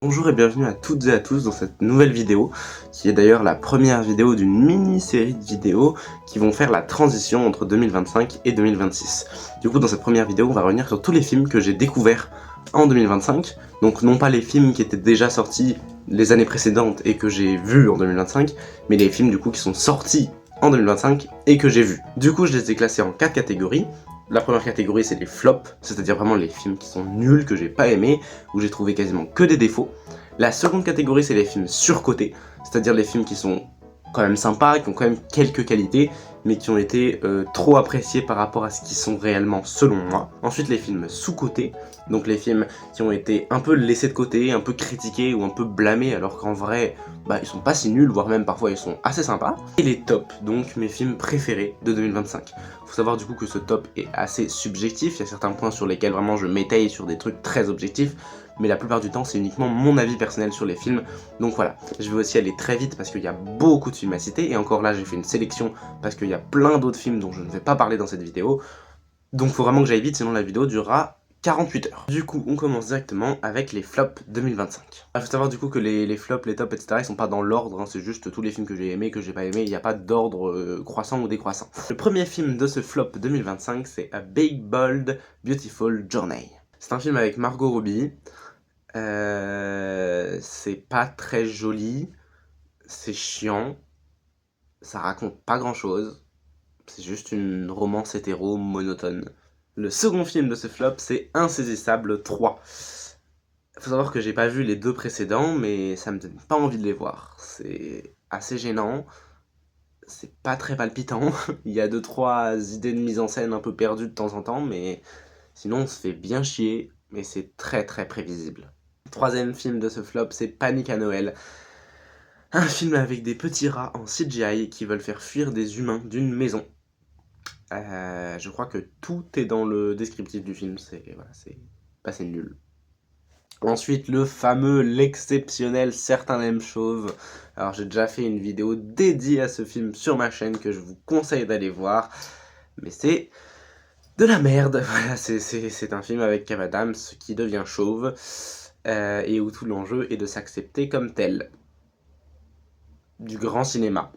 Bonjour et bienvenue à toutes et à tous dans cette nouvelle vidéo, qui est d'ailleurs la première vidéo d'une mini-série de vidéos qui vont faire la transition entre 2025 et 2026. Du coup, dans cette première vidéo, on va revenir sur tous les films que j'ai découverts en 2025, donc non pas les films qui étaient déjà sortis les années précédentes et que j'ai vus en 2025, mais les films du coup qui sont sortis en 2025 et que j'ai vus. Du coup, je les ai classés en 4 catégories. La première catégorie, c'est les flops, c'est-à-dire vraiment les films qui sont nuls, que j'ai pas aimés, où j'ai trouvé quasiment que des défauts. La seconde catégorie, c'est les films surcotés, c'est-à-dire les films qui sont quand même sympas, qui ont quand même quelques qualités, mais qui ont été trop appréciés par rapport à ce qu'ils sont réellement selon moi. Ensuite, les films sous-cotés, donc les films qui ont été un peu laissés de côté, un peu critiqués ou un peu blâmés, alors qu'en vrai, ils sont pas si nuls, voire même parfois ils sont assez sympas. Et les tops, donc mes films préférés de 2025. Faut savoir du coup que ce top est assez subjectif, il y a certains points sur lesquels vraiment je m'étaye sur des trucs très objectifs, mais la plupart du temps c'est uniquement mon avis personnel sur les films, donc voilà. Je vais aussi aller très vite parce qu'il y a beaucoup de films à citer, et encore là j'ai fait une sélection parce qu'il y a plein d'autres films dont je ne vais pas parler dans cette vidéo, donc faut vraiment que j'aille vite sinon la vidéo durera 48 heures. Du coup, on commence directement avec les flops 2025. Il faut savoir du coup que les flops, les tops, etc. ils sont pas dans l'ordre, hein, c'est juste tous les films que j'ai aimés, que j'ai pas aimés, il n'y a pas d'ordre croissant ou décroissant. Le premier film de ce flop 2025, c'est A Big Bold Beautiful Journey. C'est un film avec Margot Robbie. C'est pas très joli, c'est chiant, ça raconte pas grand chose, c'est juste une romance hétéro monotone. Le second film de ce flop, c'est Insaisissable 3. Faut savoir que j'ai pas vu les deux précédents, mais ça me donne pas envie de les voir. C'est assez gênant, c'est pas très palpitant, il y a 2-3 idées de mise en scène un peu perdues de temps en temps, mais sinon on se fait bien chier, mais c'est très très prévisible. Le troisième film de ce flop, c'est Panique à Noël. Un film avec des petits rats en CGI qui veulent faire fuir des humains d'une maison. Je crois que tout est dans le descriptif du film, c'est nul. Ensuite, le fameux, l'exceptionnel Certains l'aiment chauve. Alors j'ai déjà fait une vidéo dédiée à ce film sur ma chaîne que je vous conseille d'aller voir, mais c'est de la merde. Voilà, c'est un film avec Kev Adams qui devient chauve, et où tout l'enjeu est de s'accepter comme tel. Du grand cinéma.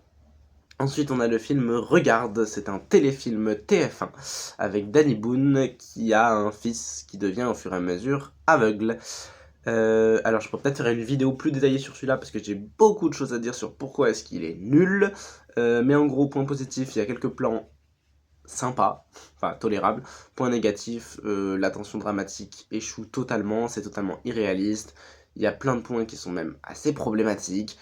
Ensuite, on a le film Regarde, c'est un téléfilm TF1 avec Danny Boone qui a un fils qui devient au fur et à mesure aveugle. Alors je pourrais peut-être faire une vidéo plus détaillée sur celui-là parce que j'ai beaucoup de choses à dire sur pourquoi est-ce qu'il est nul. Mais en gros, point positif, il y a quelques plans sympas, enfin tolérables. Point négatif, la tension dramatique échoue totalement, c'est totalement irréaliste. Il y a plein de points qui sont même assez problématiques.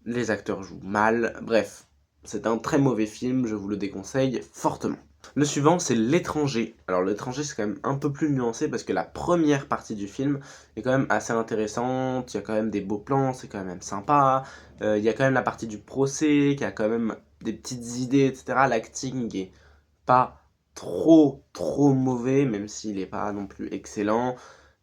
Les acteurs jouent mal, bref. C'est un très mauvais film, je vous le déconseille fortement. Le suivant, c'est L'étranger. Alors L'étranger, c'est quand même un peu plus nuancé parce que la première partie du film est quand même assez intéressante, il y a quand même des beaux plans, c'est quand même sympa, il y a quand même la partie du procès, qui a quand même des petites idées, etc. L'acting est pas trop mauvais, même s'il est pas non plus excellent.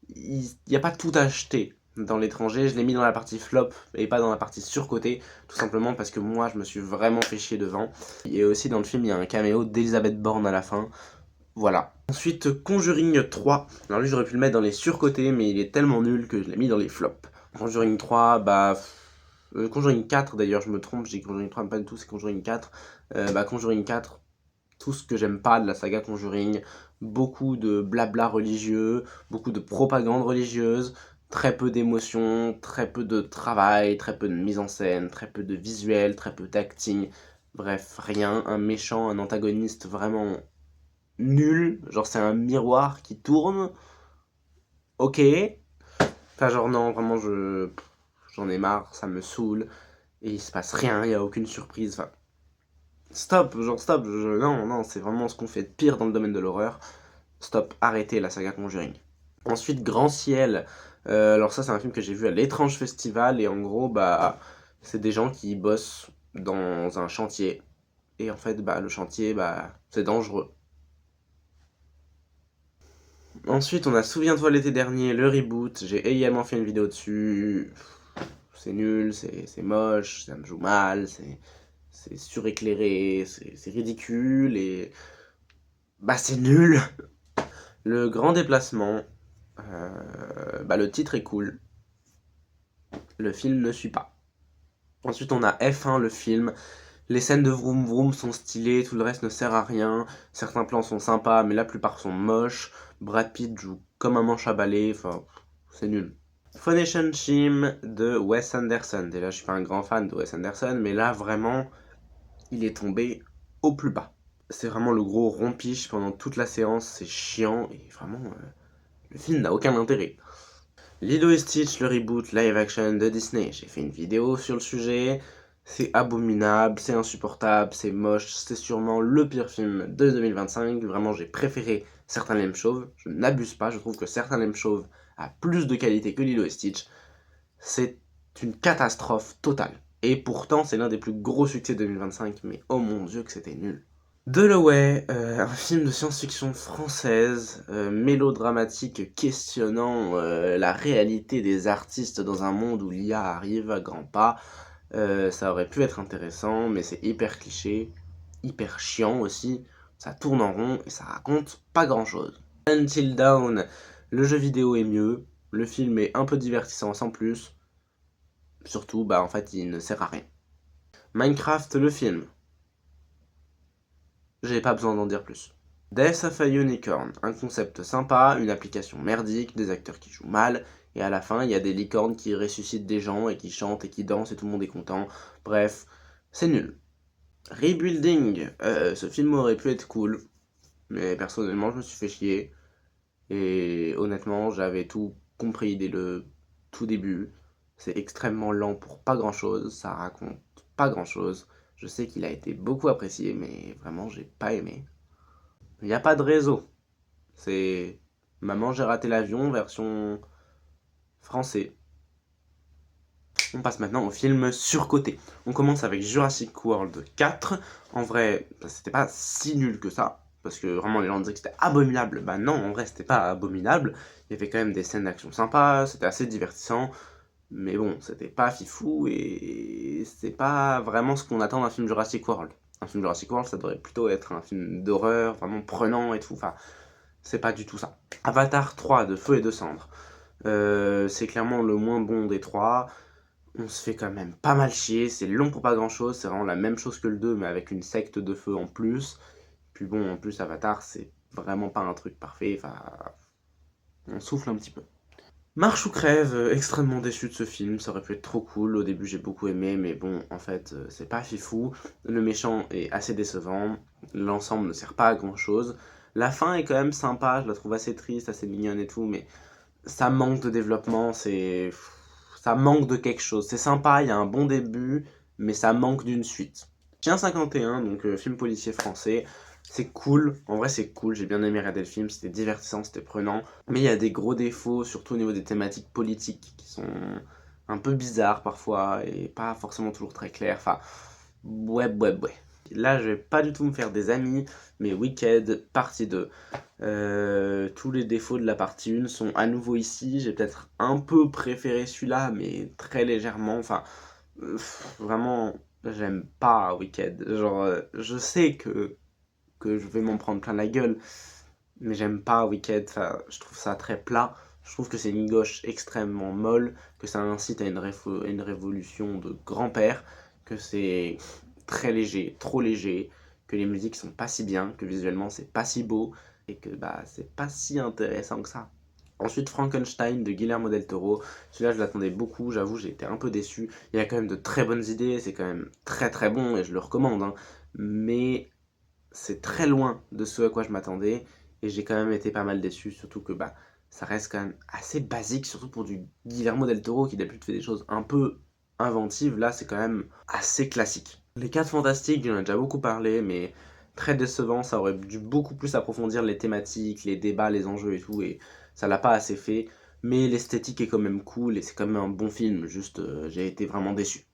Il n'y a pas tout acheté dans L'étranger, je l'ai mis dans la partie flop et pas dans la partie surcotée, tout simplement parce que moi je me suis vraiment fait chier devant. Et aussi dans le film il y a un caméo d'Elisabeth Borne à la fin, voilà. Ensuite Conjuring 3, alors lui j'aurais pu le mettre dans les surcotés mais il est tellement nul que je l'ai mis dans les flops. Conjuring 3, Conjuring 4 d'ailleurs je me trompe, j'ai Conjuring 3 mais pas du tout, c'est Conjuring 4. Conjuring 4, tout ce que j'aime pas de la saga Conjuring, beaucoup de blabla religieux, beaucoup de propagande religieuse, très peu d'émotions, très peu de travail, très peu de mise en scène, très peu de visuel, très peu d'acting, bref, rien, un méchant, un antagoniste vraiment nul, genre c'est un miroir qui tourne, ok, enfin genre non, vraiment j'en ai marre, ça me saoule, et il se passe rien, il y a aucune surprise, enfin... Stop, genre stop, non, c'est vraiment ce qu'on fait de pire dans le domaine de l'horreur. Stop, arrêtez la saga Conjuring. Ensuite, Grand Ciel. Alors ça, c'est un film que j'ai vu à l'Étrange Festival, et en gros, c'est des gens qui bossent dans un chantier. Et en fait, le chantier, c'est dangereux. Ensuite, on a Souviens-toi l'été dernier, le reboot. J'ai également fait une vidéo dessus. C'est nul, c'est moche, ça me joue mal, c'est suréclairé, c'est ridicule, et... c'est nul. Le grand déplacement, le titre est cool, Le film ne suit pas. Ensuite, on a F1, le film. Les scènes de vroom vroom sont stylées, tout le reste ne sert à rien. Certains plans sont sympas, mais la plupart sont moches. Brad Pitt joue comme un manche à balai, enfin, c'est nul. Phonation Shim de Wes Anderson. Déjà, je suis pas un grand fan de Wes Anderson, mais là, vraiment, il est tombé au plus bas. C'est vraiment le gros rompiche pendant toute la séance, c'est chiant, et vraiment, le film n'a aucun intérêt. Lilo et Stitch, le reboot live action de Disney. J'ai fait une vidéo sur le sujet. C'est abominable, c'est insupportable, c'est moche, c'est sûrement le pire film de 2025. Vraiment, j'ai préféré Certains Lames Chauves. Je n'abuse pas, je trouve que Certains Lames Chauves a plus de qualité que Lilo et Stitch. C'est une catastrophe totale. Et pourtant, c'est l'un des plus gros succès de 2025, mais oh mon dieu que c'était nul. Dalloway, un film de science-fiction française, mélodramatique, questionnant la réalité des artistes dans un monde où l'IA arrive à grands pas. Ça aurait pu être intéressant, mais c'est hyper cliché, hyper chiant aussi. Ça tourne en rond et ça raconte pas grand-chose. Until Dawn, le jeu vidéo est mieux, le film est un peu divertissant sans plus. Surtout, bah en fait, il ne sert à rien. Minecraft, le film. J'ai pas besoin d'en dire plus. Death of a Unicorn, un concept sympa, une application merdique, des acteurs qui jouent mal, et à la fin, il y a des licornes qui ressuscitent des gens et qui chantent et qui dansent et tout le monde est content. Bref, c'est nul. Rebuilding, ce film aurait pu être cool, mais personnellement, je me suis fait chier. Et honnêtement, j'avais tout compris dès le tout début. C'est extrêmement lent pour pas grand chose, ça raconte pas grand chose. Je sais qu'il a été beaucoup apprécié, mais vraiment, j'ai pas aimé. Il n'y a pas de réseau. C'est Maman, j'ai raté l'avion, version français. On passe maintenant au film surcoté. On commence avec Jurassic World 4. En vrai, c'était pas si nul que ça. Parce que vraiment, les gens disaient que c'était abominable. Bah non, en vrai, c'était pas abominable. Il y avait quand même des scènes d'action sympas, c'était assez divertissant. Mais bon, c'était pas fifou et c'est pas vraiment ce qu'on attend d'un film Jurassic World. Un film Jurassic World, ça devrait plutôt être un film d'horreur, vraiment prenant et tout. Enfin, c'est pas du tout ça. Avatar 3 de Feu et de Cendres. C'est clairement le moins bon des trois. On se fait quand même pas mal chier. C'est long pour pas grand chose. C'est vraiment la même chose que le 2, mais avec une secte de feu en plus. Puis bon, en plus, Avatar, c'est vraiment pas un truc parfait. Enfin, on souffle un petit peu. Marche ou crève, extrêmement déçu de ce film, ça aurait pu être trop cool, au début j'ai beaucoup aimé, mais bon, en fait, c'est pas fifou, le méchant est assez décevant, l'ensemble ne sert pas à grand chose, la fin est quand même sympa, je la trouve assez triste, assez mignonne et tout, mais ça manque de développement, ça manque de quelque chose, c'est sympa, il y a un bon début, mais ça manque d'une suite. Chien 51, donc film policier français, c'est cool, en vrai c'est cool, j'ai bien aimé regarder le film, c'était divertissant, c'était prenant, mais il y a des gros défauts, surtout au niveau des thématiques politiques, qui sont un peu bizarres parfois, et pas forcément toujours très claires, enfin, ouais. Là, je vais pas du tout me faire des amis, mais Wicked, partie 2. Tous les défauts de la partie 1 sont à nouveau ici, j'ai peut-être un peu préféré celui-là, mais très légèrement, enfin, vraiment, j'aime pas Wicked, genre, je sais que je vais m'en prendre plein la gueule, mais j'aime pas Wicked, enfin, je trouve ça très plat, je trouve que c'est une gauche extrêmement molle, que ça incite à une révolution de grand-père, que c'est très léger, trop léger, que les musiques sont pas si bien, que visuellement c'est pas si beau, et que bah c'est pas si intéressant que ça. Ensuite, Frankenstein de Guillermo del Toro. Celui-là, je l'attendais beaucoup, j'avoue, j'ai été un peu déçu. Il y a quand même de très bonnes idées, c'est quand même très très bon et je le recommande, hein. Mais c'est très loin de ce à quoi je m'attendais et j'ai quand même été pas mal déçu, surtout que bah ça reste quand même assez basique, surtout pour du Guillermo del Toro qui d'habitude fait des choses un peu inventives. Là, c'est quand même assez classique. Les 4 fantastiques, j'en ai déjà beaucoup parlé, mais très décevant, ça aurait dû beaucoup plus approfondir les thématiques, les débats, les enjeux et tout, et ça l'a pas assez fait. Mais l'esthétique est quand même cool et c'est quand même un bon film, juste j'ai été vraiment déçu.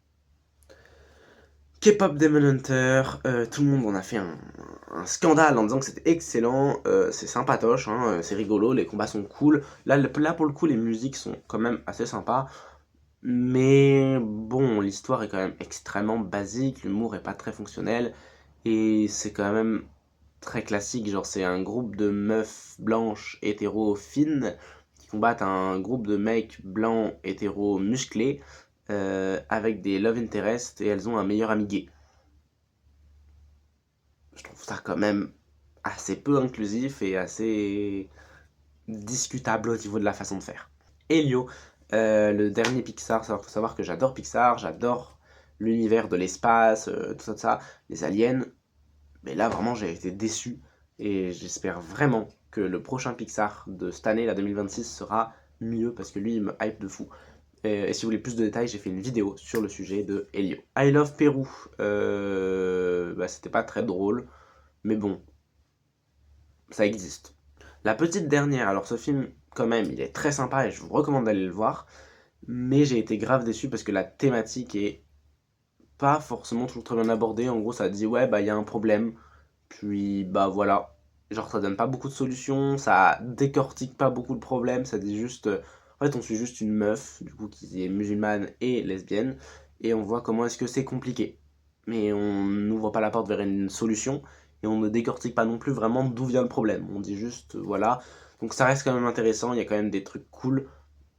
K-pop Demon Hunter, tout le monde en a fait un scandale en disant que c'était excellent, c'est sympatoche, hein, c'est rigolo, les combats sont cool. Là, pour le coup, les musiques sont quand même assez sympas. Mais bon, l'histoire est quand même extrêmement basique, l'humour est pas très fonctionnel, et c'est quand même très classique, genre c'est un groupe de meufs blanches hétéro fines qui combattent un groupe de mecs blancs hétéro musclés, avec des love interest et elles ont un meilleur ami gay. Je trouve ça quand même assez peu inclusif et assez discutable au niveau de la façon de faire. Elio, le dernier Pixar, faut savoir que j'adore Pixar, j'adore l'univers de l'espace, tout ça, les aliens, mais là vraiment j'ai été déçu et j'espère vraiment que le prochain Pixar de cette année, la 2026, sera mieux parce que lui il me hype de fou. Et si vous voulez plus de détails, j'ai fait une vidéo sur le sujet de Elio. I Love Pérou, c'était pas très drôle, mais bon, ça existe. La petite dernière, alors ce film, quand même, il est très sympa et je vous recommande d'aller le voir, mais j'ai été grave déçu parce que la thématique est pas forcément toujours très bien abordée. En gros, ça dit ouais, bah il y a un problème, puis bah voilà. Genre, ça donne pas beaucoup de solutions, ça décortique pas beaucoup le problème, ça dit juste. En fait, on suit juste une meuf, du coup, qui est musulmane et lesbienne, et on voit comment est-ce que c'est compliqué. Mais on n'ouvre pas la porte vers une solution, et on ne décortique pas non plus vraiment d'où vient le problème. On dit juste, voilà. Donc ça reste quand même intéressant, il y a quand même des trucs cool,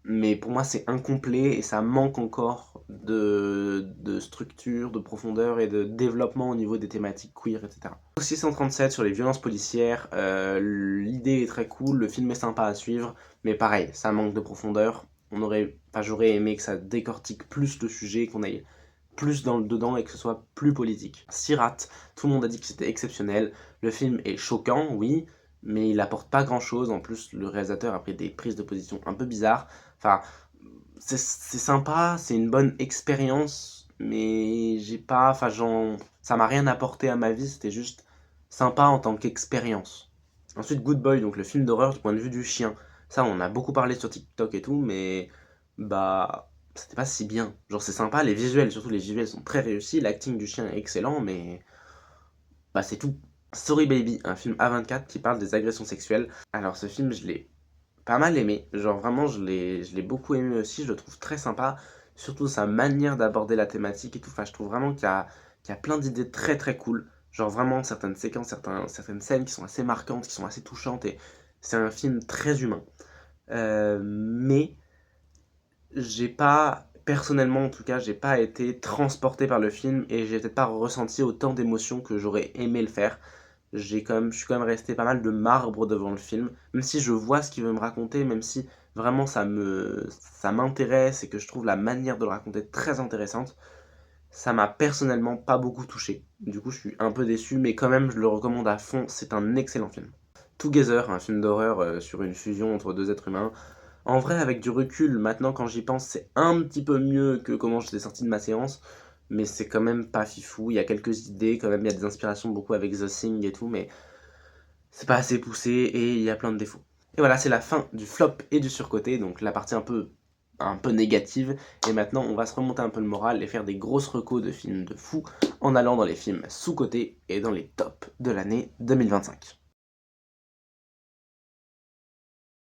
mais pour moi c'est incomplet et ça manque encore de structure, de profondeur et de développement au niveau des thématiques queer, etc. 637 sur les violences policières, l'idée est très cool, le film est sympa à suivre, mais pareil, ça manque de profondeur. J'aurais aimé que ça décortique plus le sujet, qu'on aille plus dans le dedans et que ce soit plus politique. Sirat, tout le monde a dit que c'était exceptionnel, le film est choquant, oui, mais il apporte pas grand chose, en plus le réalisateur a pris des prises de position un peu bizarres. Enfin, c'est sympa, c'est une bonne expérience, mais j'ai pas, ça m'a rien apporté à ma vie, c'était juste sympa en tant qu'expérience. Ensuite, Good Boy, donc le film d'horreur du point de vue du chien. Ça, on a beaucoup parlé sur TikTok et tout, mais bah, c'était pas si bien. Genre, c'est sympa, les visuels, surtout les visuels sont très réussis, l'acting du chien est excellent, mais bah, c'est tout. Sorry Baby, un film A24 qui parle des agressions sexuelles. Alors, ce film, je l'ai pas mal aimé. Genre vraiment, je l'ai beaucoup aimé aussi. Je le trouve très sympa. Surtout sa manière d'aborder la thématique et tout. Enfin, je trouve vraiment qu'il y a plein d'idées très très cool. Genre vraiment certaines séquences, certaines scènes qui sont assez marquantes, qui sont assez touchantes. Et c'est un film très humain. Mais j'ai pas, personnellement en tout cas, j'ai pas été transporté par le film. Et j'ai peut-être pas ressenti autant d'émotions que j'aurais aimé le faire. Je suis quand même resté pas mal de marbre devant le film, même si je vois ce qu'il veut me raconter, même si vraiment ça m'intéresse et que je trouve la manière de le raconter très intéressante, ça m'a personnellement pas beaucoup touché. Du coup, je suis un peu déçu, mais quand même, je le recommande à fond, c'est un excellent film. Together, un film d'horreur sur une fusion entre deux êtres humains. En vrai, avec du recul, maintenant quand j'y pense, c'est un petit peu mieux que comment j'étais sorti de ma séance, mais c'est quand même pas fifou. Il y a quelques idées, quand même, il y a des inspirations beaucoup avec The Thing et tout, mais c'est pas assez poussé et il y a plein de défauts. Et voilà, c'est la fin du flop et du surcoté, donc la partie un peu négative. Et maintenant, on va se remonter un peu le moral et faire des grosses recos de films de fous en allant dans les films sous-cotés et dans les tops de l'année 2025.